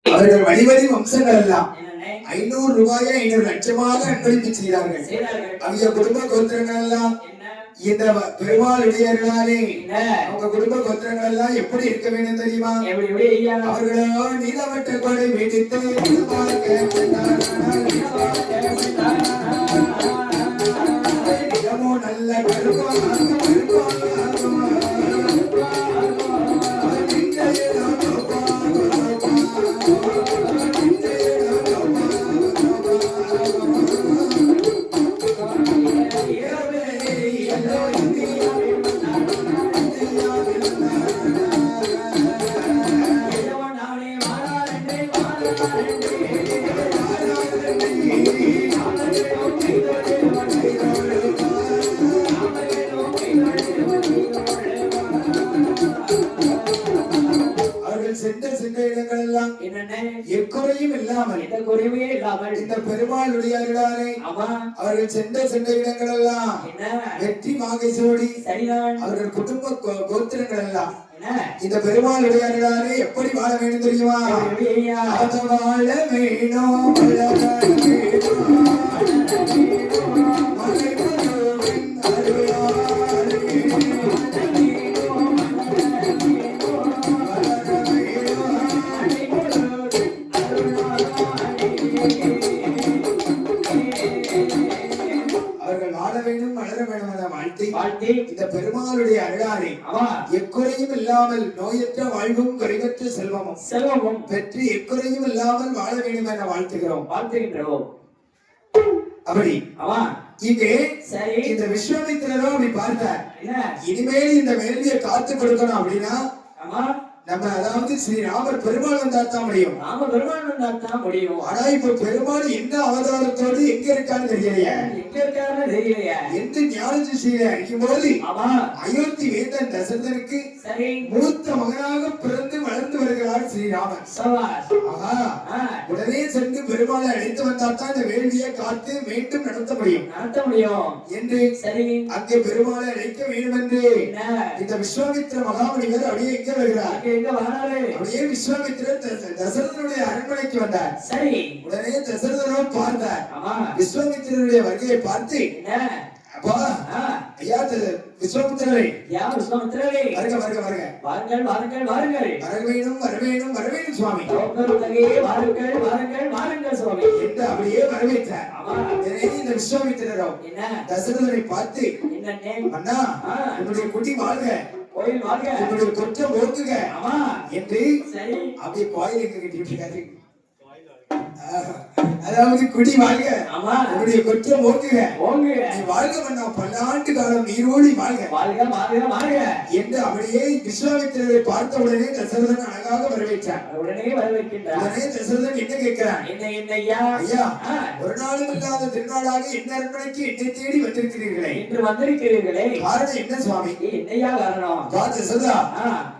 அவர்கள் வழிவழி வம்சங்கள் எல்லாம் 500 ரூபாயை 500 லட்சமாக அன்பளிப்பு செய்தார்கள். அவங்க குடும்ப கோத்திரங்கள் எல்லாம் இந்த பெருமாள் இடையர்களாலே அவங்க குடும்ப கோத்திரங்கள் எல்லாம் எப்படி இருக்க வேண்டும் தெரியுமா? அவர்களோ நீலவட்ட கொடை வெடித்து நல்ல கருப்பா எக்குறையும் இல்லாமல் இந்த பெருமாளுடைய அவர்கள் சென்ற இடங்கள் எல்லாம் வெற்றி மாகை சோடி அவர்கள் குடும்ப கோத்திரங்கள் எல்லாம் இந்த பெருமாளுடைய எப்படி வாழ வேண்டும் தெரியுமா? வாழ வேணும் இந்த பெருமாளுடைய அருளாலே எக்குறையும் இல்லாமல் நோயற்ற வாழ்வும் குறைவற்ற செல்வமும் பெற்று எக்குறையும் இல்லாமல் வாழ வேண்டும் என வாழ்த்துகின்றோம். அப்படி இங்கே இந்த விஸ்வாமித்திரரும் அப்படி பார்த்தார். இனிமேல் இந்த வேள்வியை காத்து கொடுக்கணும் அப்படின்னா நம்ம அதாவது ஸ்ரீராமர் பெருமாள் வந்தாத்தான் முடியும். ஆனா இப்ப பெருமாள் என்ன அவதாரத்தோடு எங்க இருக்கான்னு தெரியலையே. எந்த ஞான திசையில அடிக்கும் போது அயோத்தி வேந்தன் தசரதனுக்கு மூத்த மகனாக பிறந்து வளர்ந்து வருகிறார் ஸ்ரீராமன். உடனே சென்று பெருமாளை அழைத்து வந்தால்தான் இந்த வேள்வியை காத்து மீண்டும் நடத்த முடியும் என்று அங்கே பெருமாளை அழைக்க வேண்டும் என்று இந்த விஸ்வாமித்திர மகாமுனிவர் அப்படியே எங்க வருகிறார். அப்படியே விஸ்வாமித்திரர் தசரதனுடைய அரண்மனைக்கு வந்தார். உடனே தசரதனோ பார்த்தார். விஸ்வாமித்திரருடைய வருகையை பார்த்து அப்பா ஐயா விஸ்வாமித்திரரே வருக வருக வருக வாருங்கள் வாருங்கள் வாருங்கள் வரவேணும் சுவாமி வாருங்கள் சுவாமி என்று அப்படியே வரவேற்றார். இந்த விஸ்வாமித்திரரோ தசரதனை பார்த்து அண்ணா உன்னுடைய குட்டி வாழ்க கோயில் வாழ்க உன்னுடைய கொஞ்சம் ஓங்குக என்று அப்படியே கோயில் எங்க கட்டிட்டு இருக்காரு. அதாவது குடி வாழ்க உன்னுடைய கொற்றம் ஓங்குக நீ வாழ்க பண்ணா பல்லாண்டு காலம் நீரோடி வாழ்க என்று அப்படியே விஸ்வாமித்திரரை பார்த்த உடனே தசரதன் அழகாக வரவேற்றார். உடனே தசரதன் என்ன கேட்கிறான்? ஐயா ஒரு நாளும் இல்லாத திருநாளாக என்ன அரண்மனைக்கு என்னை தேடி வந்திருக்கிறீர்களே காரணம் என்ன சுவாமி? என்னையா காரணம்? தசரதா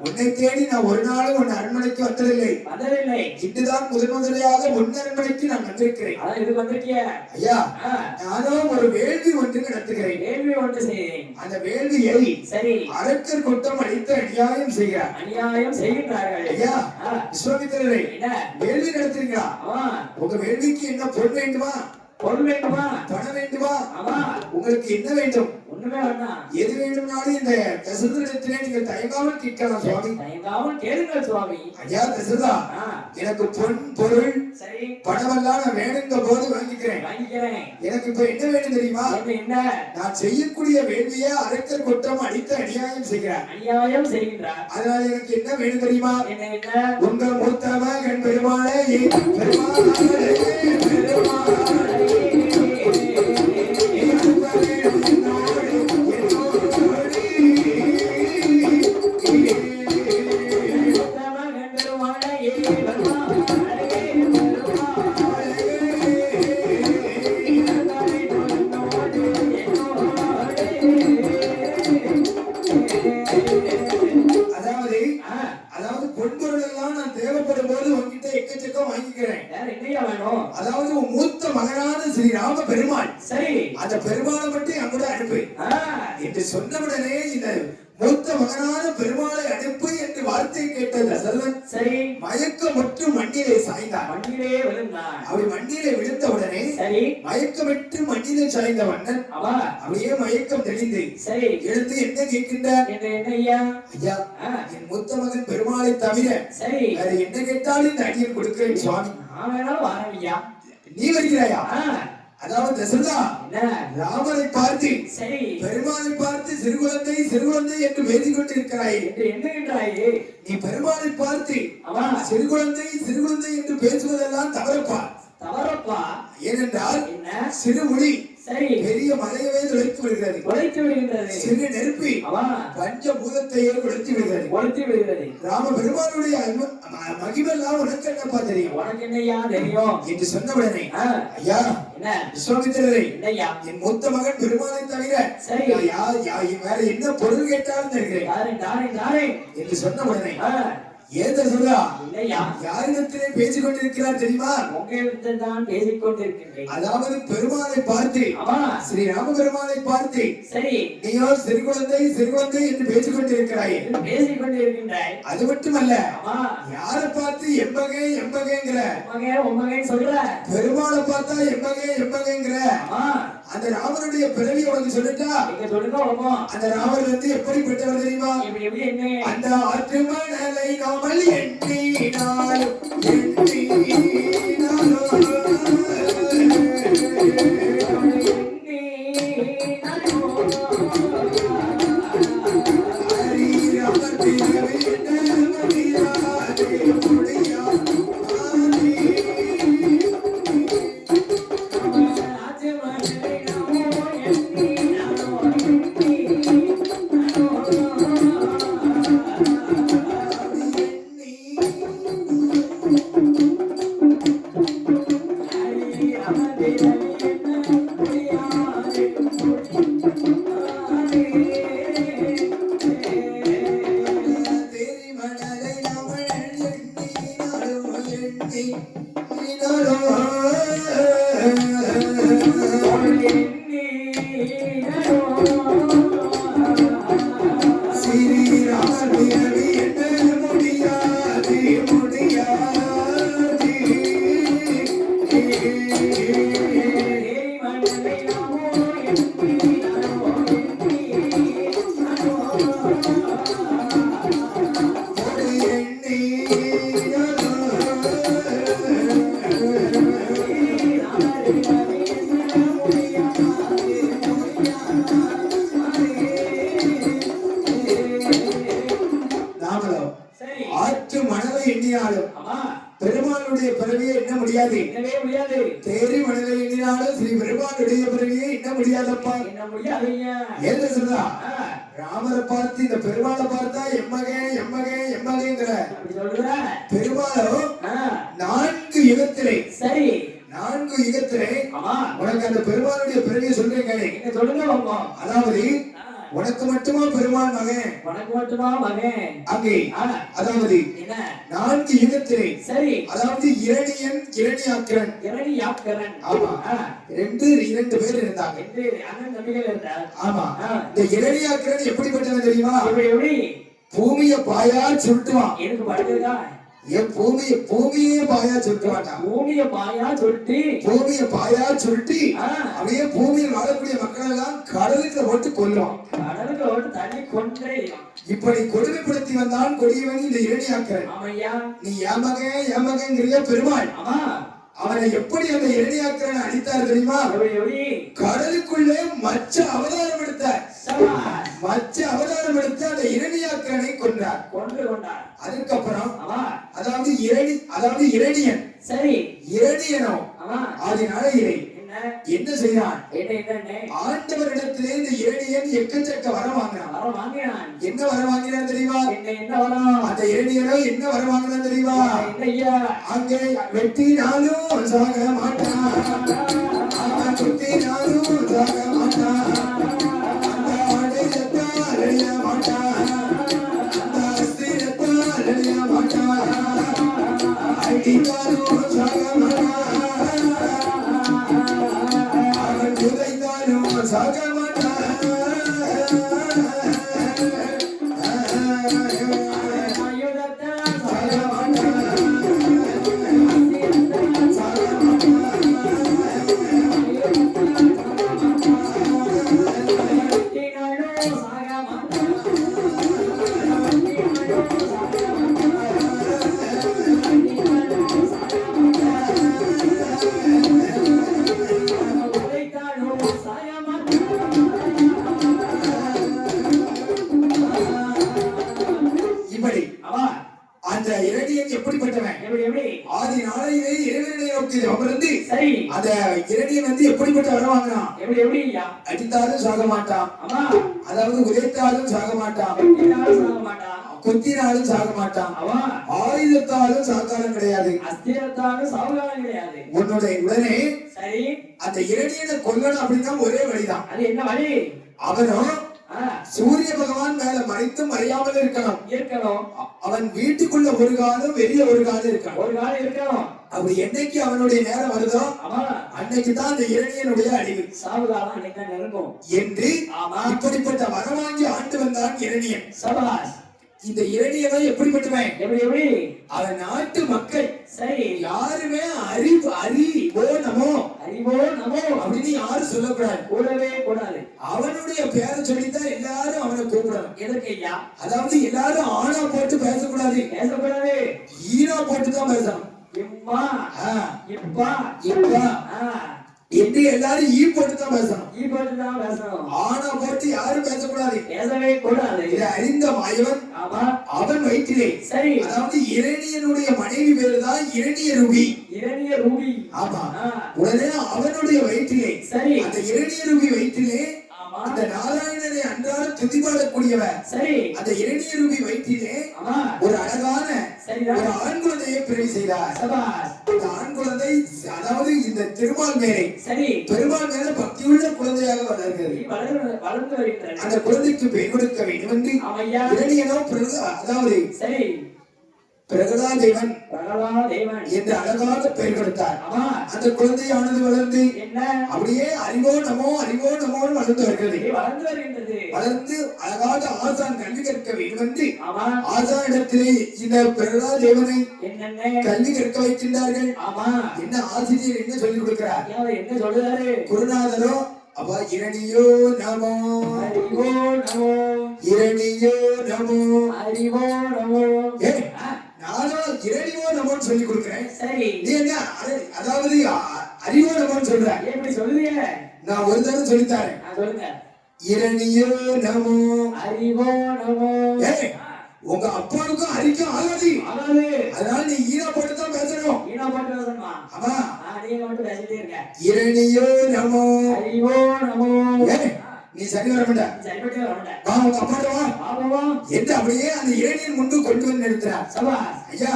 உன்னை தேடி நான் ஒரு நாளும் உன் அரண்மனைக்கு வந்ததில்லை. இன்றுதான் முதன்முதலையாக உன் அரண்மனைக்கு நான் வந்திருக்கிறேன். ஐயா நானோ ஒரு வேள்வி ஒன்று நடத்துகிறேன். அந்த வேள்வியை அரக்கர் கூட்டம் அளித்து அநியாயம் செய்கிறார்கள். ஐயா விஸ்வாமித்திரரை வேள்வி நடத்துறீங்களா? உங்க வேள்விக்கு என்ன பொருள் வேண்டுமா? பணம் வேண்டுமா? உங்களுக்கு என்ன வேண்டும்? எது வேண்டும்னாலும் இந்த தசரதனிடத்திலே நீங்கள் தயங்காமல் கேட்கலாம் சுவாமி. ஐயா தசரதா எனக்கு பொன் பொருள் பணமெல்லாம் நான் வேணுங்க போது வாங்கிக்கிறேன். எனக்கு இப்ப என்ன வேணும் தெரியுமா? நான் செய்யக்கூடிய வேள்வியை அரக்கர் கூட்டம் அடித்து அநியாயம் செய்கிறார். அதனால எனக்கு என்ன வேணும் தெரியுமா? உங்க மூத்தவ என் பெருமாளே அதாவது மூத்த மகனான ஸ்ரீராம பெருமாள் அந்த பெருமாளை மட்டும் அங்குட அனுப்பு என்று சொன்னவுடனே இந்த மூத்த மகனான பெருமாளை அனுப்பு என்று வார்த்தை கேட்ட தசரதன் மயக்கமுற்று மண்ணிலே சாய்ந்தார். மண்ணிலே விழுந்தான். அப்படி மண்ணிலே விழுந்த உடனே சரி மயக்கமிட்டு மண்ணிலே சாய்ந்த மன்னன் அப்படியே மயக்கம் தெளிந்து சரி எழுந்து என்ன கேட்கின்றார்? என்ன ஐயா? ஐயா, என் மூத்த மகன் பெருமாளை தவிர சரி வேற என்ன கேட்டாலும் இந்த அடியில் கொடுக்கிறேன் சுவாமி. நான் வேணாலும் வரேன் ஐயா. நீ வருகிறாயா? அதாவது தசரதா ராமரை பார்த்து சரி பெருமாளை பார்த்து சிறுகுழந்தை சிறுகுழந்தை என்று பேசிக் கொண்டிருக்கிறாயே என்று எண்ணுகின்றாயே. நீ பெருமாளை பார்த்து சிறுகுழந்தை சிறுகுழந்தை என்று பேசுவதெல்லாம் தவறப்பா. தவறப்பா ஏனென்றால் என்ன சிறு மொழி சரி பெரிய மலையவே துளைத்து விடுகிறது. உழைத்து விடுகின்றது. சிறு நெருப்பி பஞ்சபூதத்தையே கொளுத்தி விடுகிறது. உழைத்து விடுகிறது. ராம பெருமானுடைய மகிமெல்லாம் உனக்கு என்னப்பா தெரியும்? உனக்கு என்னையா தெரியும் என்று சொன்ன உடனே ஐயா என்ன விஸ்வாமித்திரரே, என்னையா என் மூத்த மகன் பெருமானை தவிர சரி வேற என்ன பொருள் கேட்டாலும் தருகிறேன் என்று சொன்ன உடனே ஏன் சொல்றா? இல்லையா யாரிடத்திலே பேசிக் கொண்டிருக்கிறார் தெரியுமா? உங்களிடத்தில் தான் பேசிக் கொண்டிருக்கின்றேன். அதாவது பெருமாளை பார்த்து ஸ்ரீ ராம பெருமாளை பார்த்து சரி நீயோ சிறுகுழந்தை சிறுகுழந்தை என்று பேசிக் கொண்டிருக்கிறாய் பேசிக் கொண்டிருக்கின்றாய். அது மட்டுமல்ல யாரை பார்த்து எம்பகே எம்பகேங்கிற சொல்ற பெருமாளை பார்த்தா எம்பகே எம்பகேங்கிற அந்த ராமனுடைய பிறவி உனக்கு சொல்லிட்டா அந்த ராமர் வந்து எப்படிப்பட்டவர் தெரியுமா? அந்த ஆற்று மணலை நாமல் எண்ணினாலும் பெருமாளுடைய பிறவியை எண்ண முடியாது. தேரி மனதை எண்ணினாலும் ஸ்ரீ பெருமாளுடைய பிறவியை எண்ண முடியாதப்பா. ஏன் சொல்றா? ராமரை பார்த்து இந்த பெருமாளை பார்த்தா எம்மகே எம்மகே எம்மகேங்கிற பெருமாளோ 4 யுகத்திலே சரி 4 யுகத்திலே உனக்கு அந்த பெருமாளுடைய பிறவியை சொல்றேன். சொல்லுங்க. அதாவது உனக்கு மட்டுமா பெருமாள் மகன்? உனக்கு மட்டுமா மகன்? அங்கே அதாவது 4 யுகத்திலே சரி அதாவது இரணியன் இரணியாக்கரன் ஆமா 2 பேர் இருந்தாங்க. 2 அண்ணன் தம்பிகள் இருந்தாங்க. ஆமா இந்த இரணியாக்கரன் எப்படிப்பட்டவன் தெரியுமா? எப்படி பூமியை பாயா சுட்டுவான். எனக்கு படுதுதா ஏன் பூமியே பாயா சுட்டுவாட்டா? பூமியை பாயா சுட்டி அப்படியே பூமியில் வாழக்கூடிய மக்கள் எல்லாம் கடலுக்கு ஓட்டு கொல்லுவான். கடலுக்கு ஓட்டு தண்ணி கொண்டே இப்படி கொடுமைப்படுத்தி வந்தான் கொடியவன் இந்த இரணியாக்கரன். நீ ஏமகங்கிற பெருமாள் அவனை எப்படி அந்த இரணியாக்கரனை அடித்தார் தெரியுமா? கடலுக்குள்ளே மச்ச அவதாரம் எடுத்தார். அந்த இரணியாக்கரனை கொன்றார். அதுக்கப்புறம் அதாவது இரணியன் சரி இரணியனோ அதனால என்ன செய்யறான்? ஆண்டவரிடத்திலே இந்த இரணியன் எக்கச்சக்க வரம் வாங்கினான். என்ன வரம் வாங்கினான் தெரியுமா? அந்த இரணியனோ என்ன வரம் வாங்கினான் தெரியுமா? அங்கே வெட்டினாலும் சாக மாட்டான், குத்தினாலும் சாக மாட்டான், அந்த ஆடையத்தால் அழிய மாட்டான், அந்த அஸ்திரத்தால் அழிய மாட்டான், அடித்தாலும் சாக மாட்டான், சாக மாட்டான். சாக மாட்டான். ஆதி நாளையிலே இறைவனை நோக்கி அமர்ந்து சரி அந்த இரணியன் வந்து எப்படிப்பட்ட வர வாங்கினான்? எப்படி ஐயா? அடித்தாலும் சாக மாட்டான், ஆமா. அதாவது உதைத்தாலும் சாக மாட்டான், வெட்டினாலும் சாக மாட்டான், குத்தினாலும் சாக மாட்டான், ஆமா. ஆயுதத்தாலும் சாகாலம் கிடையாது, அஸ்திரத்தாலும் சாவுகாலம் கிடையாது. உன்னுடைய உடனே சரி அந்த இரணியனை கொல்லணும் அப்படின்னா ஒரே வழிதான். அது என்ன வழி? அவனும் ஆ, சூரிய பகவான் மேல மறைத்து மறையாமல் இருக்கணும். இருக்கணும். அவன் வீட்டுக்குள்ள ஒரு காலம் வெளிய ஒரு காலம் இருக்கணும். ஒரு காலம் இருக்கணும். அப்படி என்னைக்கு அவனுடைய நேரம் வருதோ ஆமா, அன்னைக்கு தான் அந்த இரணியனுடைய அழிவு சாவுகாலம் அன்னைக்கு தான் நெருங்கும் என்று ஆமா. இப்படிப்பட்ட வரவாங்கி ஆண்டு வந்தான் இரணியன். சபாஷ். இந்த இரணியனை எப்படிப்பட்டவன்? எப்படி? அவன் நாட்டு மக்கள் சரி யாருமே அறிவோ நமோ அறிவோ நமோ அப்படின்னு யாரும் சொல்லக்கூடாது, கூடவே கூடாது. அவனுடைய பேரை சொல்லித்தான் எல்லாரும் அவனை கூப்பிடணும். எதற்கு ஐயா? அதாவது எல்லாரும் ஆனா போட்டு பேசக்கூடாது, பேசக்கூடாது, ஈனா போட்டு தான் பேசணும். இம்மா ஆ, இப்பா இப்பா ஆ, என்று எல்லாரும் ஈ போட்டு தான் பேசணும். ஈ போட்டு தான் பேசணும். ஆனா போட்டு யாரும் பேசக்கூடாது. பேசவே கூடாது. இதை அறிந்த மாயவன் ஆமா. அவன் வயிற்றிலே, சரி அதாவது இரணியனுடைய மனைவி பேரு தான் இரணிய ரூபி. இரணிய ரூபி. ஆமா. ஆ, உடனே அவனுடைய வயிற்றிலே, சரி அந்த இரணிய ரூபி வயிற்றிலே ஆமா. அந்த நாராயணனை அன்றாடம் துதிபாடக்கூடியவன் சரி அந்த இரணிய ரூபி வயிற்றிலே ஆமா. ஒரு அழகான சரிதான். ஒரு ஆண் குழந்தையை பிறவி செய்தார். சபாஷ். அந்த ஆண் குழந்தை அதாவது இந்த திருமால் மேலே, சரி பெருமாள் மேல பக்தியுள்ள குழந்தையாக வளர்கிறது. நீ வளர்ந்து வருகின்றன. அந்த குழந்தைக்கு பெண் கொடுக்க வேண்டும் என்று ஆமையா. இரணியனோ அதாவது சரி பிரகலாதேவன் பிரகலாதேவன் என்று அழகாக பெயர் கொடுத்தார். ஆமா. அந்த குழந்தையானது வளர்ந்து என்ன அப்படியே அறிவோ நமோன்னு வளர்ந்து வருகிறது. நீ வளர்ந்து வருகின்றது. வளர்ந்து அழகாக ஆசான் கல்வி கற்க வேண்டும் என்று ஆமா. ஆசான் இடத்திலே இந்த பிரகலாதேவனை என்னென்ன கல்வி கற்க வைக்கின்றார்கள். ஆமா. என்ன ஆசிரியர் என்ன சொல்லிக் கொடுக்கிறார்? அவர் என்ன சொல்லுறாரு? குருநாதரோ அப்பா இரணியோ நமோ அறிவோ நமோ இரணியோ நமோ அறிவோ நமோ. ஏ, நானும் இரணியோ நமோன்னு சொல்லி கொடுக்கிறேன், சரி நீ என்ன அதாவது அறிவோ நமோன்னு சொல்ற? எப்படி சொல்லுவீங்க? நான் ஒரு தடவை சொல்லித்தாரேன். சொல்லுங்க. இரணியோ நமோ அறிவோ நமோ. ஏ, உங்க அப்பாவுக்கும் அரிக்கும் ஆகாது, அதாவது அதனால நீ ஈனா போட்டு தான் பேசணும். ஈனா பாட்டு பேசணுமா? ஆமா. நீங்க மட்டும் பேசிட்டே இருக்க. இரணியோ நமோ. அறிவோ நமோ. ஏ, நீ சரி வர மாட்ட, சரிபட்டு வர மாட்டேன். வா உங்க அப்பாட்ட வா பாபா என்று அப்படியே அந்த இரணியன் முன்பு கொண்டு வந்து நிறுத்துறார். சபாஷ். ஐயா,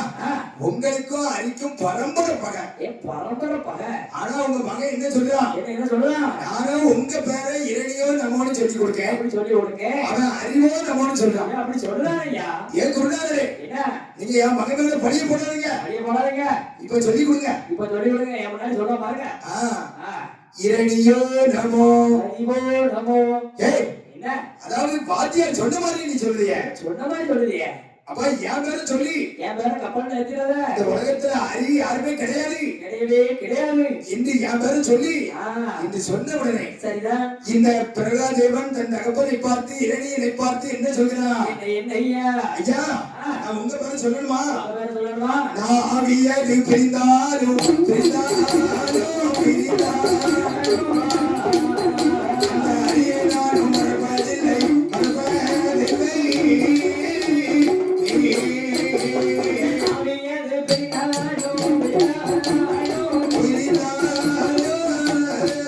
உங்களுக்கும் அரிக்கும் பரம்பரை பகை. என் பரம்பரை பகை. ஆனா உங்க மகன் என்ன சொல்றான்? என்ன சொல்றான்? நானும் உங்க பேரை இரணியோ நமோன்னு சொல்லி கொடுக்கேன், அப்படி சொல்லி கொடுங்க. அவன் அறிவோ நமோன்னு சொல்றான். அப்படி சொல்றான் ஐயா. ஏன் குருநாதரே, என்ன நீங்க என் மகன் மேல பழிய போடாதீங்க, அப்படியே போடாதீங்க. இப்ப சொல்லி கொடுங்க. இப்ப சொல்லி கொடுங்க. என் முன்னாடி சொல்ல பாருங்க. இரணியோ நமோ. அறிவோ நமோ. ஏய், என்ன அதாவது வாத்தியார் சொன்ன மாதிரி நீ சொல்றிய, சொன்ன மாதிரி சொல்லுதியே. அப்ப என் பேரை சொல்லி என் பேர கப்பல் எடுத்துறத இந்த உலகத்துல அறி யாருமே கிடையாது கிடையவே கிடையாது என்று என் பேரை சொல்லி ஆ, என்று சொன்ன உடனே சரிதான். இந்த பிரகலாதேவன் தன் தகப்பனை பார்த்து இரணியனை பார்த்து என்ன சொல்கிறான்? என்ன ஐயா? ஐயா, நான் உங்க பேரை சொல்லணுமா? உங்க பேர சொல்லணுமா? நான் ஆவியது பிரிந்தாலும் பிரிந்தாலும் பிரிந்தாலும் அறிய நானும் மறப்பதில்லை மறப்பதில்லை. அவையது பிரிந்தாலும் பிரிந்தாலும் அறியாடும் மறுபதில்லை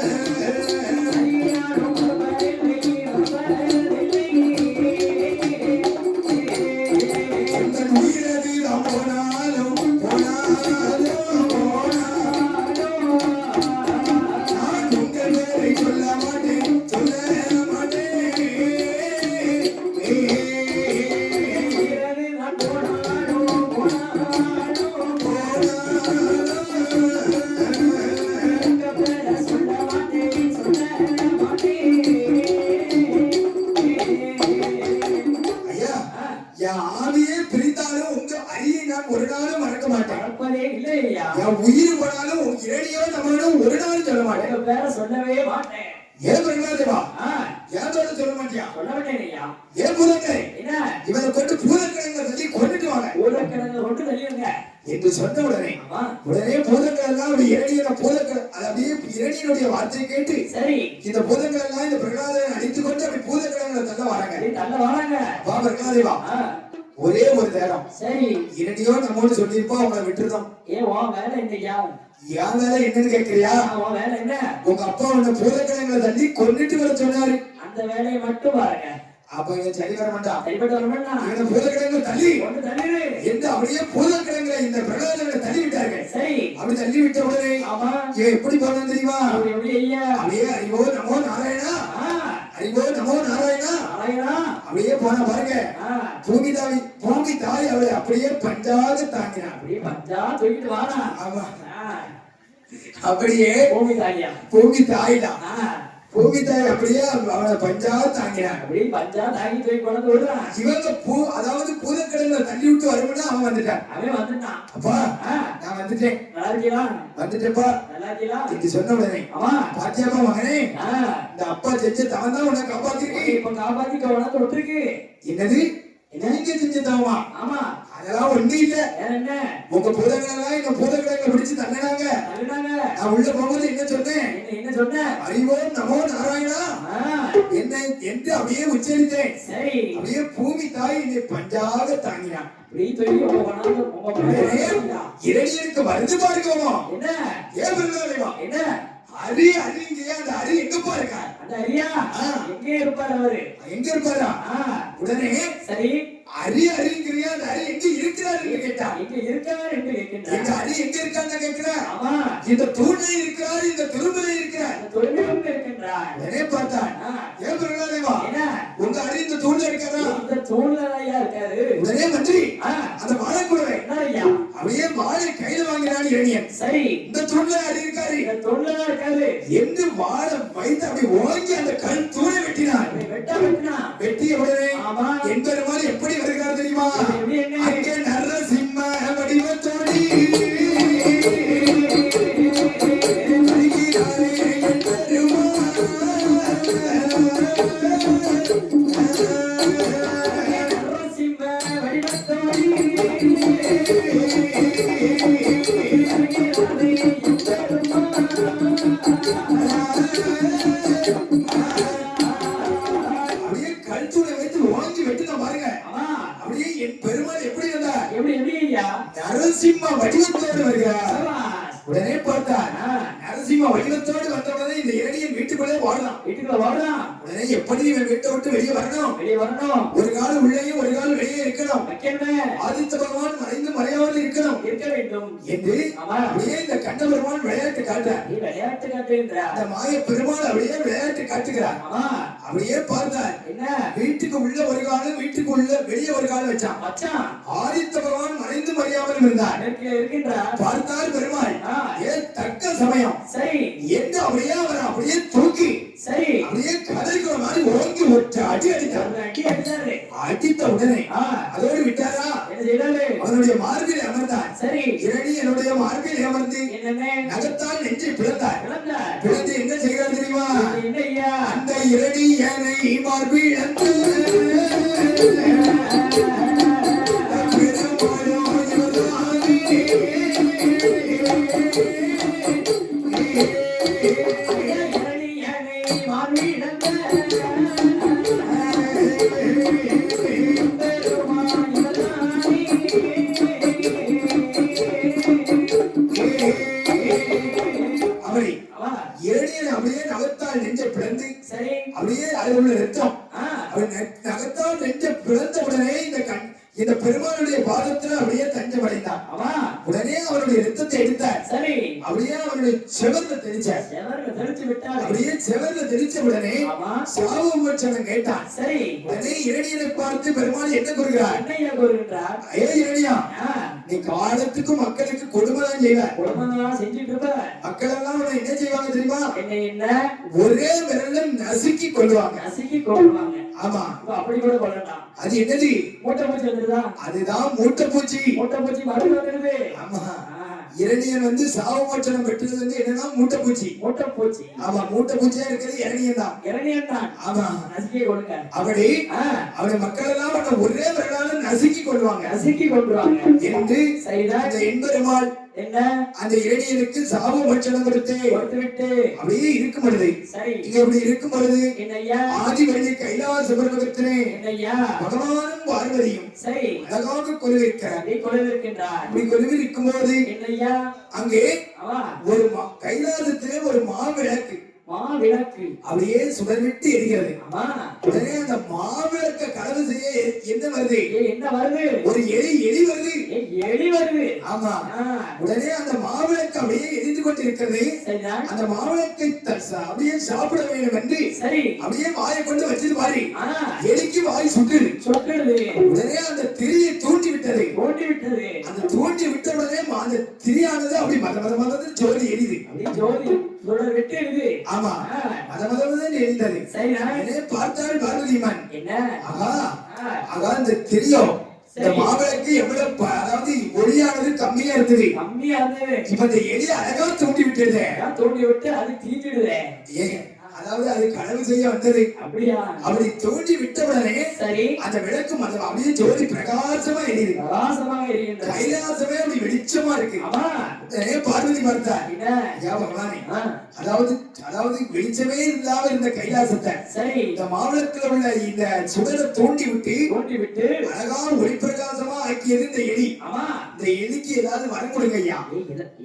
மறுபதில்லை. உயிர் போனாலும் இரணியோ நம்மளும் ஒரு நாள் சொல்ல மாட்டேன். உங்க பேர சொல்லவே மாட்டேன். ஏன் பிரகலாதேவா, ஆ, ஏன் பேரை சொல்ல மாட்டியா? சொல்ல மாட்டேன் ஐயா. ஏன் பூதங்களை என்ன இவனை கொண்டு பூதக்கிழங்க சொல்லி கொண்டுட்டு வாங்க ஊரக்கிழங்கு கொண்டு தள்ளிடுங்க என்று சொன்ன உடனே ஆமா. உடனே பூதங்கள் எல்லாம் அப்படி இரணியன பூதங்கள் அப்படியே இரணியனுடைய வார்த்தையை கேட்டு சரி இந்த பூதங்கள் எல்லாம் இந்த பிரகலாதனை அடித்துக் கொண்டு அப்படி பூதக்கிழங்களை தள்ள வராங்க. தள்ள வராங்க. வா பிரகலாதேவா, ஆ, ஒரே ஒரு நேரம் சரி இரண்டியோ நம்மோடு சொல்லியிருப்போம் அவங்களை விட்டுருந்தோம். ஏன் உன் வேலை என்னையா? என் வேலை என்னன்னு கேட்கிறியா? உன் வேலை என்ன? உங்க அப்பா உன்னை பூதக்கிழங்களை தள்ளி கொன்னுட்டு வர சொன்னாரு. அந்த வேலையை மட்டும் பாருங்க. அப்ப இவன் சரி வர மாட்டான். சரிப்பட்டு வர மாட்டான். இவனை பூதக்கிழங்களை தள்ளி ஒன்று தள்ளிடு என்று அப்படியே பூதக்கிழங்களை இந்த பிரகலாதனை தள்ளி விட்டார்கள். சரி அப்படி தள்ளி விட்ட உடனே ஆமா இவன் எப்படி போனான் தெரியுமா? எப்படி ஐயா? அப்படியே அறிவோ நமோ நாராயணா, ஆ அறிவோ நமோ நாராயணா நாராயணா அப்படியே போன பாருங்க. பூமி தாய் அவளை அப்படியே பஞ்சாக தாங்கினான். அப்படியே பஞ்சா தூக்கிட்டு வாடா. ஆமா அப்படியே பூமி தாயா? பூமி தாய்தான். ஆ பூமி தாய் அப்படியே அவளை பஞ்சா தாங்கினான். அப்படியே பஞ்சா தாங்கி தூக்கி கொண்டு விடுறான். இவங்க அதாவது பூதக்கடலை தள்ளி விட்டு வரும்னா அவன் வந்துட்டான். அவன் வந்துட்டான். அப்பா நான் வந்துட்டேன். நல்லா இருக்கீங்களா? வந்துட்டேப்பா. நல்லா இருக்கீங்களா? இது சொன்ன உடனே ஆமா பாத்தியாப்பா மகனே, இந்த அப்பா செஞ்ச தவன் தான் உன்னை காப்பாத்திருக்கு. இப்ப காப்பாத்திக்க உனக்கு விட்டுருக்கு. என்னது நீங்க செஞ்ச தவமா? ஆமா அதெல்லாம் ஒண்ணு இல்ல. என்ன உங்க பூதங்களெல்லாம் எங்க பூதங்களை பிடிச்சு தள்ளினாங்க. நான் உள்ள போகும்போது என்ன சொன்னேன்? என்ன சொன்ன? அறிவோம் நமோ நாராயணா என்ன என்று அப்படியே உச்சரித்தேன். சரி அப்படியே பூமி தாய் என்னை பஞ்சாக தாங்கினான். இரணியனுக்கு வருது பாருங்கோமோ. என்ன ஏன் வருதா? என்ன அரி அரிங்க அந்த அரி எங்க பாருங்க. அந்த அரியா எங்க இருப்பாரு அவரு? எங்க இருப்பாரா? உடனே சரி அரி அரிங்கிறியா அந்த அரி எங்க இருக்கிறாரு கேட்டா. எங்க இருக்காரு என்று கேட்கின்றார். இந்த அரி எங்க இருக்கான்னு கேட்கிறேன். ஆமா இந்த தூண்ல இருக்கிறாரு, இந்த துரும்புல இருக்கிறார். துரும்பிலும் இருக்கின்றார். உடனே பார்த்தான். ஏன் பிரகலாதேவா என்ன உங்க அரி இந்த தூண்ல இருக்காரா? இந்த தூண்ல ஐயா இருக்காரு. உடனே மந்திரி அந்த வாழை கொடுவை என்ன ஐயா அப்படியே வாழை கையில வாங்கினான் இரணியன். சரி இந்த தூண்ல அரி இருக்காரு, இந்த தூண்ல இருக்காரு என்று வாழை வைத்து அப்படி ஓங்கி அந்த கல் தூணை வெட்டினான். வெட்டிய உடனே என் பெருமாள் எப்படி வருகிறார் தெரியுமா? அங்கே நரசிம்ம வடிவத்தோடி வருகிறாரே என் பெருமாள். நரசிம்ம வடிவத்தோடி அப்படியே கல் தூணை வைத்து ஓங்கி வெட்டின பாருங்க. அப்படியே என் பெருமாள் எப்படி வந்தார்? எப்படி ஐயா? நரசிம்ம வடிவத்தோடு வருகிறார். உடனே பார்த்தார். ஆ. நரசிம்ம வடிவத்தோடு வந்தவுடனே இந்த இரணியன் வீட்டுக்குள்ளே வாழலாம். வீட்டுக்குள்ள வாடலாம். உடனே எப்படி இவன் வீட்டை விட்டு வெளியே வரணும்? வெளியே வரணும். ஒரு கால் உள்ளேயும் ஒரு கால் வெளியே இருக்கணும். வைக்கணும். ஆதித்த பகவான் மறைந்து மறையாமல் இருக்கணும் இருக்க வேண்டும் என்று ஆமா. அப்படியே இந்த கண்ட பெருமான் விளையாட்டு காட்டுறார். நீ விளையாட்டு காட்டுகின்றார். அந்த மாய பெருமாள் அப்படியே விளையாட்டு காட்டுகிறார். ஆமா அப்படியே பார்த்தார். என்ன வீட்டுக்கு உள்ள ஒரு காலம், வீட்டுக்கு உள்ள வெளியே ஒரு காலம் வச்சான். மச்சான் ஆதித்த பகவான் மறைந்து மறையாமல் இருந்தார். இருக்கின்றார். பார்த்தார் பெருமாள். ஆ. ஏன் தக்க சமயம் சரி என்று அப்படியே அவர் அப்படியே தூக்கி சரி அப்படியே கதறிக்கிற மாதிரி ஓங்கி ஒற்ற அடி அடித்தார். ஒரு அடி அடிச்சாரு. அடித்த உடனே ஆ. அதோடு விட்டாரா? என்ன செய்யறாரு? அவனுடைய மார்பில் அமர்ந்தார். சரி இரணி என்னுடைய மார்பில் அமர்ந்து என்னென்ன நகத்தால் நெஞ்சை பிளந்தார். இழந்தார். பிளந்து என்ன செய்கிறார் தெரியுமா? என்ன ஐயா? அந்த இரணி என்னை மார்பில் அந்து அவரை இரணியன் அப்படியே நகத்தால் நெஞ்சை பிளந்து சரி அப்படியே அதில் உள்ள ரத்தம் ஆ அவன் நகத்தால் நெஞ்சை பிளந்த உடனே இந்த பெருமாளுடைய பாதத்துல அப்படியே தஞ்சம் அடைந்தான். ஆமா உடனே அவருடைய ரத்தத்தை எடுத்தார். சரி அப்படியே அவருடைய செவர்ல தெளிச்சார். செவர்ல தெளிச்சு விட்டார். அப்படியே செவர்ல தெளிச்ச உடனே ஆமா சாவு விமோசனம் கேட்டான். சரி உடனே இரணியனை பார்த்து பெருமாள் என்ன கூறுகிறார்? என்ன ஐயா கூறுகின்றார்? ஏ இரணியா, ஆ நீ காலத்துக்கு மக்களுக்கு கொடுமை தான் செய்வார். குடும்பம் செஞ்சுட்டு இருப்ப மக்கள் எல்லாம் உன்னை என்ன செய்வாங்க தெரியுமா? என்ன என்ன ஒரே விரல்ல நசுக்கி கொள்வாங்க. நசுக்கி கொள்வாங்க. ஆமா, அப்படி கூட கொள்ளலாம். அது என்னது? மூட்டை பூச்சி வந்துருதா? அதுதான் மூட்டைப்பூச்சி. மூட்டை பூச்சி மருந்து வந்துருது. ஆமா, இரணியன் வந்து சாவு மோட்சம் பெற்றது வந்து என்னன்னா மூட்டைப்பூச்சி. மூட்டைப்பூச்சி. ஆமா, மூட்டைப்பூச்சியா இருக்கிறது இரணியன் தான். இரணியன் தான். ஆமா, நசுக்கி கொடுங்க. அப்படி அவருடைய மக்கள் எல்லாம் அவனை ஒரே விரலால நசுக்கி கொள்வாங்க. நசுக்கி கொள்வாங்க என்று சரிதான். இந்த எம்பெருமாள் என்ன அந்த இரணியனுக்கு சாப மோட்சம் கொடுத்து விட்டு அப்படியே இருக்கும் பொழுது சரி இங்க இப்படி இருக்கும் பொழுது என்னையா ஆதிவள்ளி கைலாச பர்வதத்திலே என்னையா பகவானும் பார்வதியும் சரி அழகாக கொலுவிருக்கிறார். கொள்ளிருக்கின்றார். இப்படி கொலுவிருக்கும் போது என்னையா அங்கே அவா ஒரு கைலாசத்திலே ஒரு மாவிளக்கு மாவிளக்கு அப்படியே சுடர்விட்டு எரிகிறது. ஆமா உடனே அந்த மாவிளக்க களவு செய்ய என்ன வருது? என்ன வருது? ஒரு எலி வருது. எலி வருது. ஆமா. உடனே அந்த மாவிளக்கு அப்படியே எரிந்து கொண்டிருக்கிறது. அந்த மாவிளக்கை அப்படியே சாப்பிட வேண்டும் என்று சரி அப்படியே வாயை கொண்டு வச்சிட்டு பாரு. எலிக்கு வாய் சுட்டுது. உடனே அந்த திரியை தூண்டி விட்டது. அந்த தூண்டி விட்ட உடனே அந்த திரியானது அப்படி மத ஜோதி எரியுது. ஜோதி விட்டு எரியுது. ஆமா மத எரிந்தது. பார்த்தால் பார்வதிமான் என்ன ஆகா இந்த திரியம் இந்த மாவிளக்கு எவ்வளவு அதாவது ஒளியானது கம்மியா இருந்தது. இப்ப இந்த எலி அழகா தூண்டி விட்டு அது தீஞ்சிடுது. அதாவது அது களவு செய்ய வந்தது. அப்படியா? அப்படி தோண்டி விட்ட உடனே சரி அந்த விளக்கு அப்படியே ஜோதி பிரகாசமா எரியுது. கைலாசமே அப்படி வெளிச்சமா இருக்கு. பார்வதி பார்த்தா பகவானே அதாவது வெளிச்சமே இல்லாம இருந்த கைலாசத்தை சரி இந்த மாவட்டத்துல உள்ள இந்த சுடரை தோண்டி விட்டு அழகா ஒளி பிரகாசமா ஆக்கியது இந்த எலி. இந்த எலிக்கு ஏதாவது வரம் கொடுங்க ஐயா.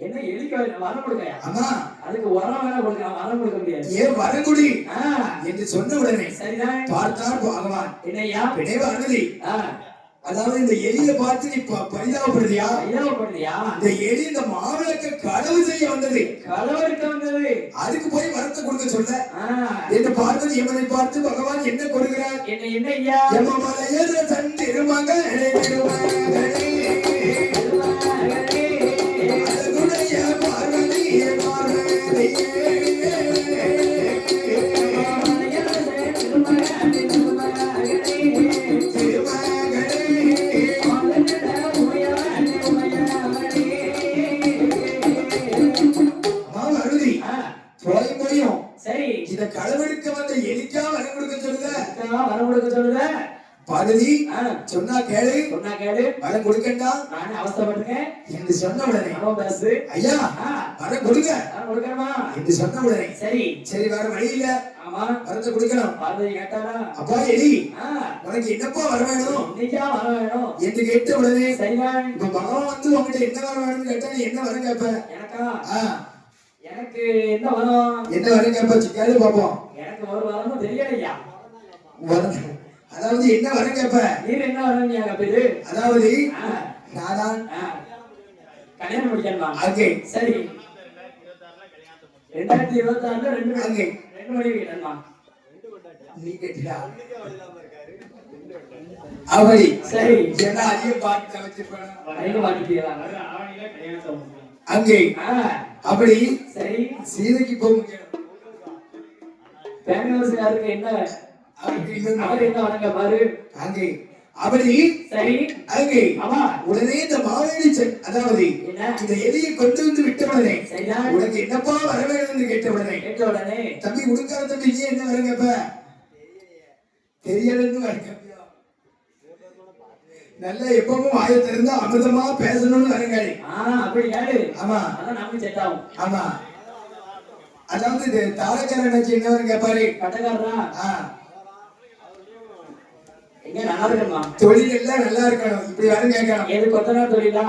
என்ன எலிக்கு வரம் கொடுங்க? ஆமா அதுக்கு வரம் வேணா கொடுக்கலாம், வரம் கொடுக்க முடியாது. ஏன் வரங்குடி என்று சொன்ன உடனே பார்த்தார் பகவான் என்னையா பிணைவானதி. அதாவது இந்த எலியை பார்த்து நீ பரிதாபப்படுறியா? இந்த எலி இந்த மாவிளக்க களவு செய்ய வந்தது. அதுக்கு போய் வரத்தை கொடுக்க சொல்ல என்று பார்வதி யமனை பார்த்து பகவான் என்ன கொடுக்கிறார்? யமமலையேற தந்திருமகனே அழகுடைய பார்வதியே களவெடுக்க வந்த எலிக்கா வரம் கொடுக்க சொல்லுத பார்வதி சொன்னா கேளு வரம் கொடுக்கண்டா நான் அவசரப்பட்டிருக்கேன் என்று சொன்ன உடனே ஐயா வரம் கொடுங்க என்று சொன்ன உடனே சரி சரி வேற வழி இல்ல வரத்தை கொடுக்கணும். பார்வதி கேட்டாரா அப்பா எலி உனக்கு என்னப்பா வர வேணும் என்று கேட்ட உடனே இப்ப பகவான் வந்து உங்ககிட்ட என்ன வர வேணும்னு கேட்டா நீ என்ன வரம் கேட்ப? எனக்கு என்ன வரம் கேட்ப? கேளு பாப்போம். எனக்கு ஒரு வரமும் தெரியலையா. அதாவது என்ன வரம் கேட்ப? நீர் என்ன வரம் கேட்பது? அதாவது நாதான் கல்யாணம் முடிக்கணுமா? ஓகே சரி 2026ல 2 மணி கேட்டா நீ கேட்டியா? அவளி சரி என்ன அதிக பாட்டு வச்சிருப்பாங்க கல்யாணத்தை அங்கே அப்படி சரி சீதைக்கு போக பெங்களூர்காருக்கு என்ன அவர் என்ன வணங்க பாரு அங்கே அப்படி சரி அங்கே உடனே இந்த மாவேலி அதாவது இந்த எலியை கொண்டு வந்து விட்ட உடனே உனக்கு என்னப்பா வர வேணும்னு கேட்ட உடனே தம்பி உடுக்கார தம்பி நீ என்ன வர கேப்ப? தெரியலன்னு வர கேப்பியா? நல்ல எப்பவும் வாயை திறந்தா அமிர்தமா பேசணும்னு வரங்காடி. அப்படி கேளு. ஆமா அதான் நமக்கு செட் ஆகும். ஆமா அதாவது இது தாளக்காரன் வச்சு என்ன வரும் கேப்பாரு? கட்டக்காரரா எங்க நல்லா இருக்கணுமா? தொழில் எல்லாம் நல்லா இருக்கணும். இப்படி வரும் கேட்கணும். எது கொத்தனார் தொழிலா?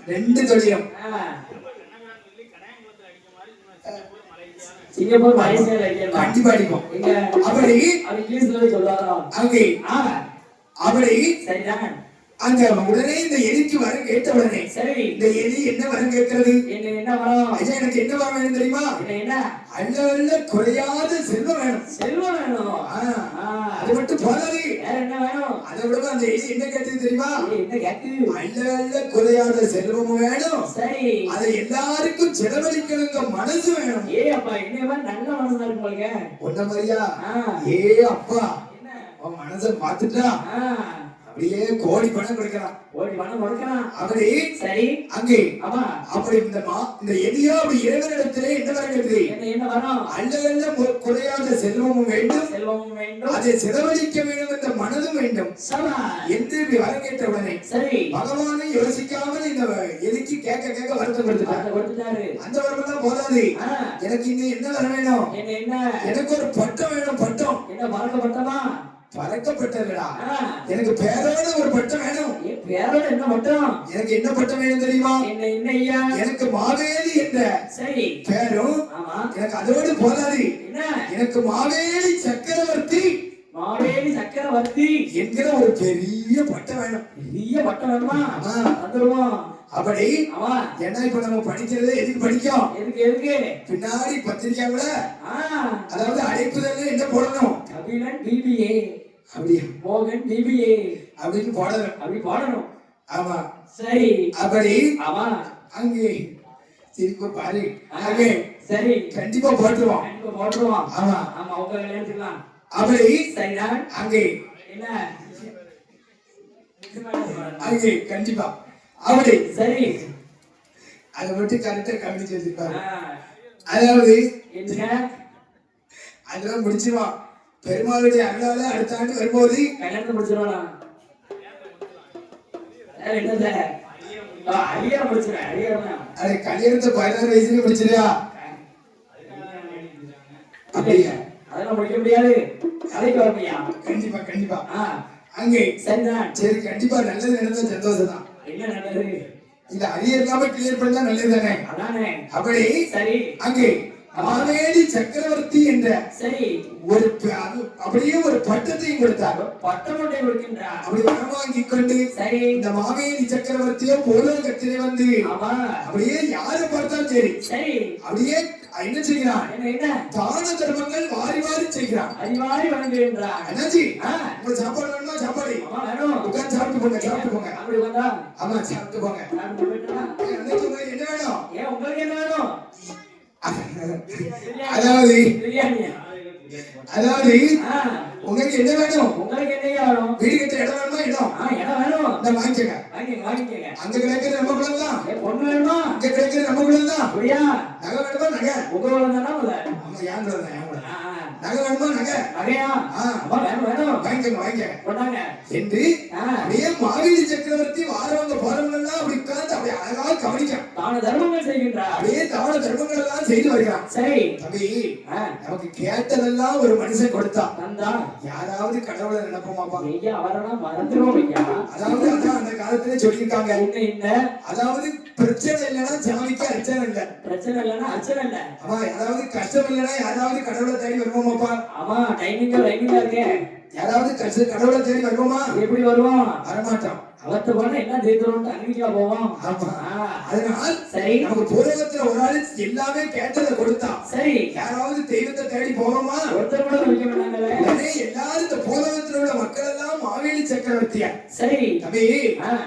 2 தொழிலும் சிங்கப்பூர் மலேசியா வைக்கணும். கண்டிப்பா அடிப்போம். அப்படி இங்கிலீஷ்ல சொல்லுவாரா? அங்கே அப்படி சரிதான். அங்க உடனே இந்த எலிக்கு வரம் கேட்ட உடனே சரி இந்த எலி என்ன வரம் கேட்கிறது? என்ன வரம்? ஐயா எனக்கு என்ன வரம் வேணும் தெரியுமா? என்ன? அல்ல குறையாத செல்வம் வேணும். செல்வம் வேணும். அது மட்டும் போதாது. வேற என்ன வேணும்? அதை விட அந்த எலி என்ன கேட்டது தெரியுமா? என்ன கேட்டு? அல்ல குறையாத செல்வமும் வேணும். சரி அதை எல்லாருக்கும் செலவழிக்கணுங்க மனசு வேணும். அப்பா என்ன நல்ல மனசா இருக்கு போலங்க. ஒன்ன மாதிரியா? அப்பா உன் மனசை பார்த்துட்டா அப்படியே கோடி பணம் கொடுக்கலாம். கோடி பணம் கொடுக்கலாம். அப்படி சரி அங்கே ஆமா அப்படி இந்த எதியோ அப்படி இறைவனிடத்திலே என்ன வருகிறது? என்ன வரும்? அல்ல குறையாத செல்வமும் வேண்டும், செல்வமும் வேண்டும், அதை செலவழிக்க வேண்டும் என்ற மனதும் வேண்டும் என்று இப்படி வரம் கேட்ட உடனே சரி பகவானை யோசிக்காமல் இந்த எதுக்கு கேட்க கேட்க வருத்தம் கொடுத்துட்டாரு. அந்த வரமெல்லாம் போதாது, எனக்கு இன்னும் என்ன வர வேணும்? என்ன எனக்கு ஒரு பட்டம் வேணும். பட்டம் என்ன பறக்கப்பட்டமா? பறக்கப்பட்டதுடா. எனக்கு பேரோட ஒரு பட்டம் வேணும். பேரோட என்ன பட்டம்? எனக்கு என்ன பட்டம் வேணும் தெரியுமா? என்ன ஐயா? எனக்கு மாவேலி என்ற சரி பேரும் எனக்கு அதோடு போதாது, எனக்கு மாவேலி சக்கரவர்த்தி மாவேலி சக்கரவர்த்தி என்கிற ஒரு பெரிய பட்டம் வேணும். பெரிய பட்டம் வேணுமா? வந்துருவோம். அப்படி என்ன இப்ப நம்ம படிக்கிறது எதுக்கு படிக்கும்? எதுக்கு பின்னாடி பத்திரிக்கையாவில அதாவது அழைப்புதல் என்ன போடணும்? கபிலன் பிபிஏ அப்படியா? மோகன் பிபிஏ அப்படின்னு போடணும். அப்படி போடணும். ஆமா சரி அப்படி ஆமா அங்கே சிரிப்பு பாரு. அங்கே சரி கண்டிப்பா போட்டுருவோம். ஆமா ஆமா உங்க எடுத்துக்கலாம். அப்படி சரிதான். அங்கே என்ன அங்கே கண்டிப்பா அப்படி சரி அதை மட்டும் கரெக்டா கவனிச்சு வச்சிருப்பாரு. அதாவது அதெல்லாம் முடிச்சிருவான். பெருமாளுடைய அருளால அடுத்த ஆண்டு வரும்போது கல்யாணத்தை முடிச்சிருவானா? என்னது ஐயா முடிச்சிருவேன். அது கல்யாணத்தை 16 வயசுல முடிச்சிருவா? அப்படியா? அதெல்லாம் முடிக்க முடியாது. கலைக்கு வரமையா? கண்டிப்பா கண்டிப்பா. அங்கே சரிதான். சரி கண்டிப்பா நல்லது நடந்தா சந்தோஷம் தான். என்ன நல்லது? இந்த அரியர் இல்லாம கிளியர் பண்ணா நல்லது தானே? அதானே. அப்படி சரி அங்கே மாவேலி சக்கரவர்த்தி என்ற சரி ஒரு அப்படியே ஒரு பட்டத்தையும் கொடுத்தார். பட்டம் ஒன்றை கொடுக்கின்றார். அப்படி வரம் வாங்கி கொண்டு சரி இந்த மாவேலி சக்கரவர்த்தியோ பூலோகத்திலே வந்து அப்படியே யாரை பார்த்தாலும் சரி சரி அப்படியே என்ன செய்கிறான்? என்ன தான தர்மங்கள் வாரி வாரி செய்கிறான். அறிவாரி வணங்குகின்றார். அண்ணாச்சி உங்களுக்கு சாப்பாடு வேணுமா? சாப்பாடு உட்கார்ந்து சாப்பிட்டு போங்க. சாப்பிட்டு போங்க. அப்படி வந்தா ஆமா சாப்பிட்டு போங்க. அண்ணாச்சி உங்களுக்கு என்ன வேணும்? ஏன் உங்களுக்கு என்ன வேணும்? அதாவது பிரியாணியா? அதாவது உங்களுக்கு என்ன வேணும்? உங்களுக்கு என்ன வேணும்? வீடு கட்ட இடம் வேணுமா? இடம் வேணும். இந்த வாங்கிக்கங்க. அங்க கிடைக்கிறது நம்ம குலம் தான். பொண்ணு வேணுமா? அங்க கிடைக்கிறது நம்ம குலம் தான். அப்படியா? நகை வேணுமா? நகை உங்க குலம் தானா? ஆமா ஏன் குலம் தான். நகை வேணுமா? நகையா? வேணும். வாங்கிக்கங்க கொண்டாங்க என்று அப்படியே மாவேலி சக்கரவர்த்தி வாரவங்க போறவங்க எல்லாம் அப்படி உட்கார்ந்து அப்படியே அழகா கவனிக்க தான தர்மங்கள் செய்கின்றார். அப்படியே தான தர்மங்கள் எல்லாம் செய்து வருகிறான். சரி தம்பி நமக்கு கேட்டதெல்லாம் ஒரு மனுஷன் கொடுத்தான். யாராவது கடவுளை நினைப்போமாப்பா? ஐயா அவரெல்லாம் மறந்துடும் ஐயா. அதாவது அதான் அந்த காலத்துல சொல்லியிருக்காங்க. அதாவது பிரச்சனை இல்லைன்னா சாமிக்கு அர்ச்சனை இல்ல. பிரச்சனை இல்லைன்னா அர்ச்சனை இல்ல. ஆமா அதாவது கஷ்டம் இல்லைன்னா யாராவது கடவுளை தேடி வருவோமாப்பா? ஆமா டைமிங்கா இருக்கு. யாராவது கடவுளை தேடி வருவோமா? எப்படி வருவோம்? வரமாட்டோம். அவர்கிட்ட போனா என்ன தீர்த்தோம் அன்னைக்கா போவோம். அதனால் சரி நமக்கு பூலோகத்துல ஒரு ஆளு எல்லாமே கேட்டதை கொடுத்தான். சரி யாராவது தெய்வத்தை தேடி போவோமா? ஒருத்தர் கூட வைக்க மாட்டாங்களே. எல்லாரும் இந்த பூலோகத்துல உள்ள மக்கள் எல்லாம் மாவேலி சக்கரவர்த்தியா? சரி தம்பி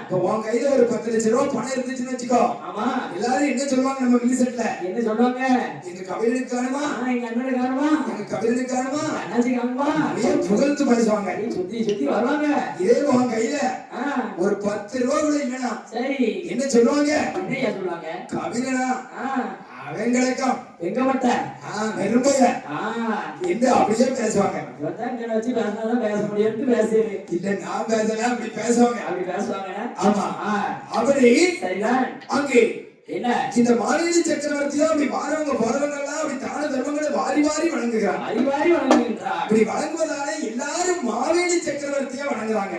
இப்ப உன் கையில ஒரு 10 லட்சம் ரூபாய் பணம் இருந்துச்சுன்னு வச்சுக்கோ. ஆமா எல்லாரும் என்ன சொல்லுவாங்க? நம்ம வில்லிசெட்ல என்ன சொல்லுவாங்க? எங்க கவிழனுக்கு காணுமா? எங்க அண்ணனுக்கு காணுமா? எங்க கவிழனுக்கு காணுமா? அண்ணாச்சி காணுமா? அப்படியே புகழ்ந்து பேசுவாங்க. சுத்தி வருவாங்க. இதே உன் கையில ஒரு 10 ரூபாய் கூட இல்லனா சரி என்ன சொல்லுவாங்க? என்னையா சொல்லுவாங்க? கவிழனா அவன் கிடைக்கும் எங்க மட்ட நெருமைய என்று அப்படியே பேசுவாங்க. வச்சு பேசினாதான் பேச முடியும். பேசுறேன் இல்ல நான் பேசல அப்படி பேசுவாங்க. அப்படி பேசுவாங்க. ஆமா அப்படி சரிதான். அங்கே என்ன இந்த மாவேலி சக்கரவர்த்தியோ அப்படி வாரவங்க போறவங்க எல்லாம் அப்படி தான தர்மங்களை வாரி வாரி வணங்குகிறார். அப்படி வணங்குவதால எல்லாரும் மாவேலி சக்கரவர்த்தியா வணங்குறாங்க.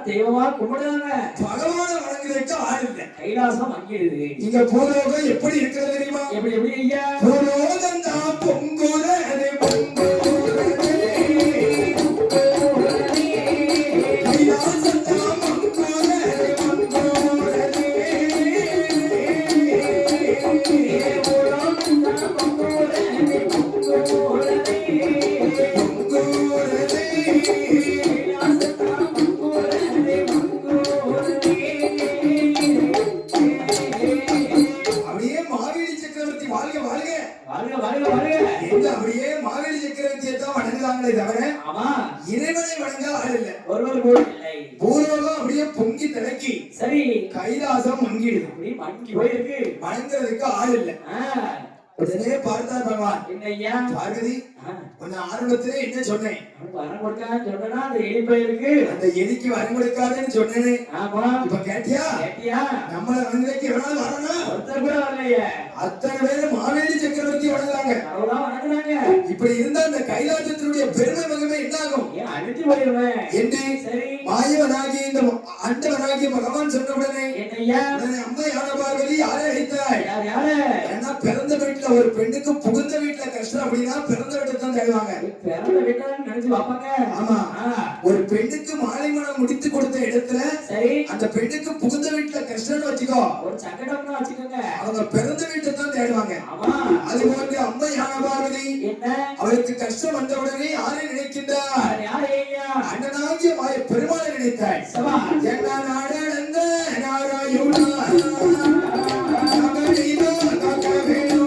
தெய்வமா கும்பிடுறாங்க. பகவான வணங்குறதுக்கு ஆள் இல்ல. கைலாசம் அங்கிடுது. இங்க பூலோகம் எப்படி இருக்கிறது தெரியுமா? எப்படி ஐயா? பூலோகம் தான் பொங்குறதே பொங்குறதே கைலாசம் தான் பொங்குறதே பொங்குறதே அப்படியே வாழ்க வாழ்க வாழ்க வாழ்க வாழ்க என்று அப்படியே மாவேலி சக்கரவர்த்தியை தான் வணங்குறாங்களே தவிர ஆமா இறைவனை வணங்க ஆள் இல்ல. ஒருவர் கூட இல்லை. பூலோகம் அப்படியே பொங்கி திளைக்கி சரி கைலாசம் மங்கிடுது. அப்படி மங்கி போயிருக்கு. வணங்குறதுக்கு ஆள் இல்ல. உடனே பார்த்தார் பகவான். என்ன ஐயா பார்வதி உன்னை ஆரம்பத்திலே என்ன சொன்னேன்? வரம் கொடுக்கான்னு சொன்னா அந்த எலி போயிருக்கு. அந்த எலிக்கு வரம் கொடுக்காதுன்னு சொன்னேனே. ஆமா இப்ப கேட்டியா? கேட்டியா? நம்மள வணங்குறதுக்கு எவ்வளவு வரணும்? ஒருத்தர் கூட வரலையே. அத்தனை பேர் மாவேலி சக்கரவர்த்தி வணங்குறாங்க. அவ்வளவுதான் வணங்குறாங்க. இப்படி இருந்தா அந்த கைலாசத்தினுடைய பெருமை மகிமை என்ன ஆகும்? ஏன் அழிஞ்சு போயிருவேன் என்று சரி மாயவனாகி இந்த அண்டவனாகிய பகவான் சொன்ன உடனே என்னையா உடனே அம்மை யான பார்வதி யாரை அழைத்தாய்? யார் யாரு? ஏன்னா பிறந்த வீட்டுல ஒரு பெண்ணுக்கு புகுந்த வீட்டுல கஷ்டம் அப்படின்னா பிறந்த வீட்டை தான் தேடுவாங்க. பிறந்த வீட்டை நினைச்சு பாப்பாங்க. ஆமா ஒரு பெண்ணுக்கு மாலை மனம் முடித்து கொடுத்த இடத்துல சரி அந்த பெண்ணுக்கு புகுந்த வீட்டுல கஷ்டம்னு வச்சுக்கோ ஒரு சங்கடம்னு வச்சுக்கோங்க. அவங்க பிறந்த வீட்டை தான் தேடுவாங்க. ஆமா அது போன்று அம்மை யான பார்வதி என்ன அவளுக்கு கஷ்டம் வந்த உடனே யாரை நினைக்கின்றார்? யாரு ஐயா? அண்ணனாகிய மாய பெருமாளை நினைத்தாய். சபா என்ன நாடந்த நாராயணா நகரிதோ நகவேணோ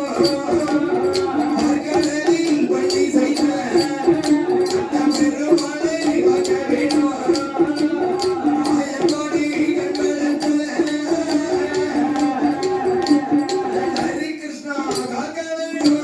மர்களில் பள்ளி செய்த பெருமாளை நகவேணோ மாயக்கோடி கண்களுக்கு ஹரி கிருஷ்ணா நகவேணோ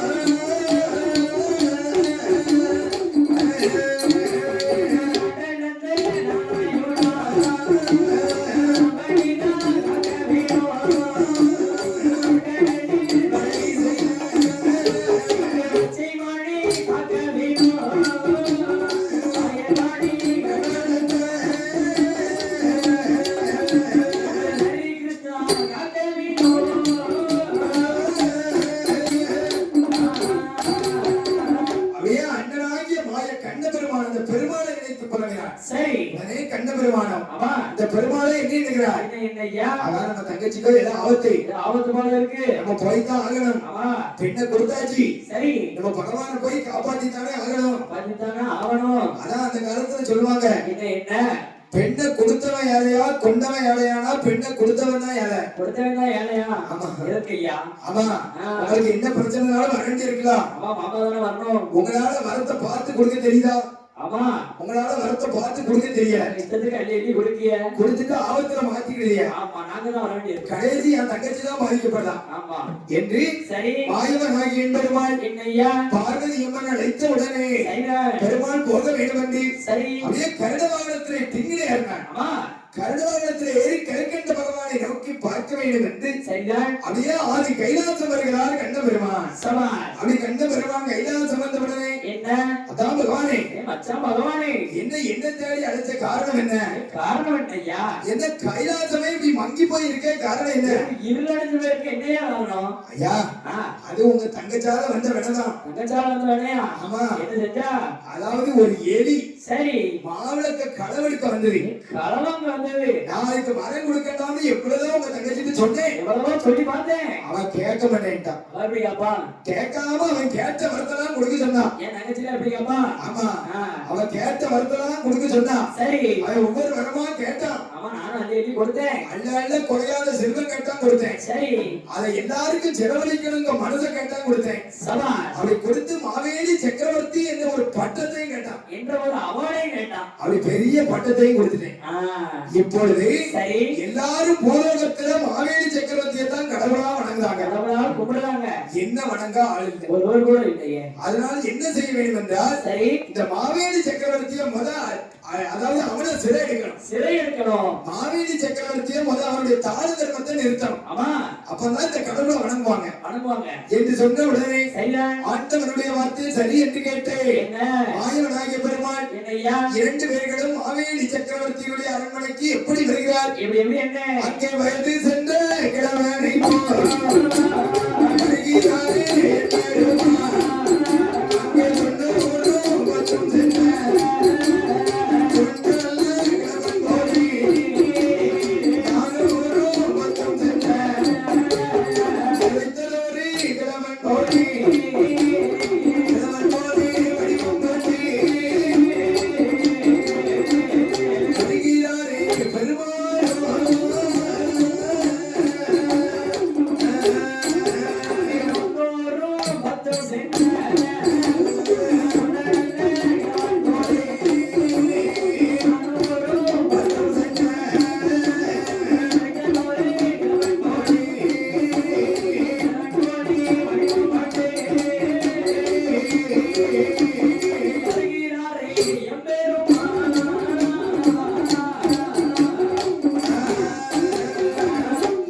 தங்கச்சிக்கோ ஏதோ ஆபத்து போல இருக்கு. நம்ம போய்தான் ஆகணும். பெண்ணை கொடுத்தாச்சு. சரி நம்ம பகவானை போய் காப்பாத்தித்தானே ஆகணும். அதான் அந்த காலத்துல சொல்லுவாங்க என்ன பெண்ணை கொடுத்தவன் ஏழையா கொண்டவன் ஏழையானா பெண்ணை கொடுத்தவன் தான் ஏழை. கொடுத்தவன் தான் ஏழையா? ஆமா இருக்கையா. ஆமா உங்களுக்கு என்ன பிரச்சனைனாலும் வரண்டி இருக்கலாம். உங்களால வரத்தை பார்த்து கொடுக்க தெரியுதா? ஆமா உங்களால வரத்தை பார்த்து கொடுக்க தெரியல. இஷ்டத்துக்கு அள்ளி அள்ளி கொடுத்துட்டு ஆபத்துல மாத்திக்கிறீங்க. ஆமா நாங்க தான் வர வேண்டியது. கடைசி என் தங்கச்சி தான் பாதிக்கப்படலாம். ஆமா என்று சரி மாயவனாகி பெருமாள் என்னையா பார்வதி அம்மன் அழைத்த உடனே பெருமாள் போக வேண்டும் என்று சரி அப்படியே கருட வாகனத்திலே திண்ணிலே ஏறினான். ஆமா கருட வாகனத்திலே ஏறி கிழக்கின்ற பகவானை நோக்கி பார்க்க வேண்டும் என்று சரிதான் அப்படியே ஆதி கைலாசம் வருகிறார் கண்ண பெருமான். சமா அப்படி கண்ண பெருமான் கைலாசம் வந்த உடனே என்ன அதான் பகவானே மச்சான் பகவானே என்ன தேடி அழைச்ச காரணம் என்ன? காரணம் என்னையா? என்ன கைலாசமே இப்படி மங்கி போய் இருக்க காரணம் என்ன? இருளடைஞ்சு போயிருக்க என்னையா காரணம்? ஐயா அது உங்க தங்கச்சால வந்த வேணதான். தங்கச்சால வந்த வேணையா? ஆமா என்ன செஞ்சா? அதாவது ஒரு எலி சரி மாவிளக்க களவெடுக்க வந்தது. களவங்க வந்தது. நாளைக்கு மரம் கொடுக்கட்டான்னு எப்படிதான் உங்க தங்கச்சிட்டு சொன்னேன். எவ்வளவோ சொல்லி பார்த்தேன். அவன் கேட்க மாட்டேன்ட்டான். அப்படியாப்பா? கேட்காம அவன் கேட்ட வரத்தெல்லாம் கொடுக்க சொன்னான். என் தங்கச்சில அப்படியாப்பா? ஆமா அவன் கேட்ட வரத்தெல்லாம் கொடுக்க சொன்னான். சரி அவன் ஒவ்வொரு வரமா கேட்டான். ஆமா நானும் அள்ளி அள்ளி கொடுத்தேன். அள்ள குறையாத செல்வம் கேட்டான் கொடுத்தேன். சரி அதை எல்லாருக்கும் செலவழிக்கணுங்க மனசை கேட்டான் கொடுத்தேன். சபா அப்படி கொடுத்து மாவேலி சக்கரவர்த்தி என்ற ஒரு பட்டத்தையும் கேட்டான். என்ற ஒரு அவார்டையும் கேட்டான். அப்படி பெரிய பட்டத்தையும் கொடுத்துட்டேன். இப்பொழுது சரி எல்லாரும் பூலோகத்துல மாவேலி சக்கரவர்த்தியை தான் கடவுளா வணங்குறாங்க. கடவுளா கும்பிடுறாங்க. என்ன வணங்க ஆள் இல்லை. ஒருவர் கூட இல்லையே. அதனால என்ன செய்ய வேண்டும் என்றால் சரி இந்த மாவேலி சக்கரவர்த்தியை அதாவது அவனை சிறை எடுக்கணும். மாவேலி சக்கரவர்த்தியை அவனுடைய தான தர்மத்தை நிறுத்தணும். ஆமா அப்பதான் இந்த கடவுளை வணங்குவாங்க என்று சொன்ன உடனே ஆண்டவனுடைய வார்த்தை சரி என்று கேட்டேன். மாயவனாகிய பெருமாள் இரண்டு பேர்களும் மாவேலி சக்கரவர்த்தியுடைய அரண்மனைக்கு எப்படி வருகிறார்? அங்கே வயது சென்ற கிழவனை பெருமாள்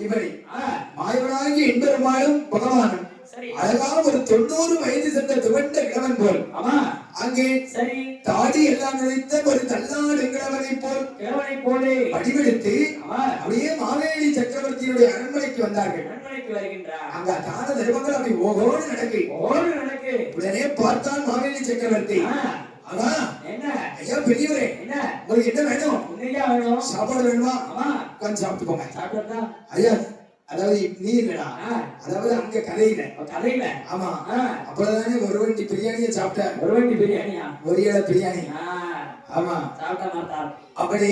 இப்படி மாயவனாகி எம்பெருமானும் பகவானும் அழகாக ஒரு 90 வயது சென்ற துவண்ட கிழவன் போல் அங்கே தாடி எல்லாம் நினைத்த ஒரு தள்ளாடு கிழவனை போல் வடிவெடுத்து அப்படியே மாவேலி சக்கரவர்த்தியுடைய அரண்மனைக்கு வந்தார்கள். அங்க தான தர்மங்கள் அப்படி ஓகோடு நடக்கு. உடனே பார்த்தான் மாவேலி சக்கரவர்த்தி. ஆனா ஐயா பெரியவரே, உங்களுக்கு என்ன வேணும்? சாப்பாடு வேணுமா? உட்கார்ந்து சாப்பிட்டு போங்க. ஐயா அதாவது நீ இல்லடா, அதாவது அங்க கதையில ஆமா அப்பதானே ஒரு வண்டி பிரியாணியை சாப்பிட்ட. ஒரு இலை பிரியாணி ஆமா அப்படி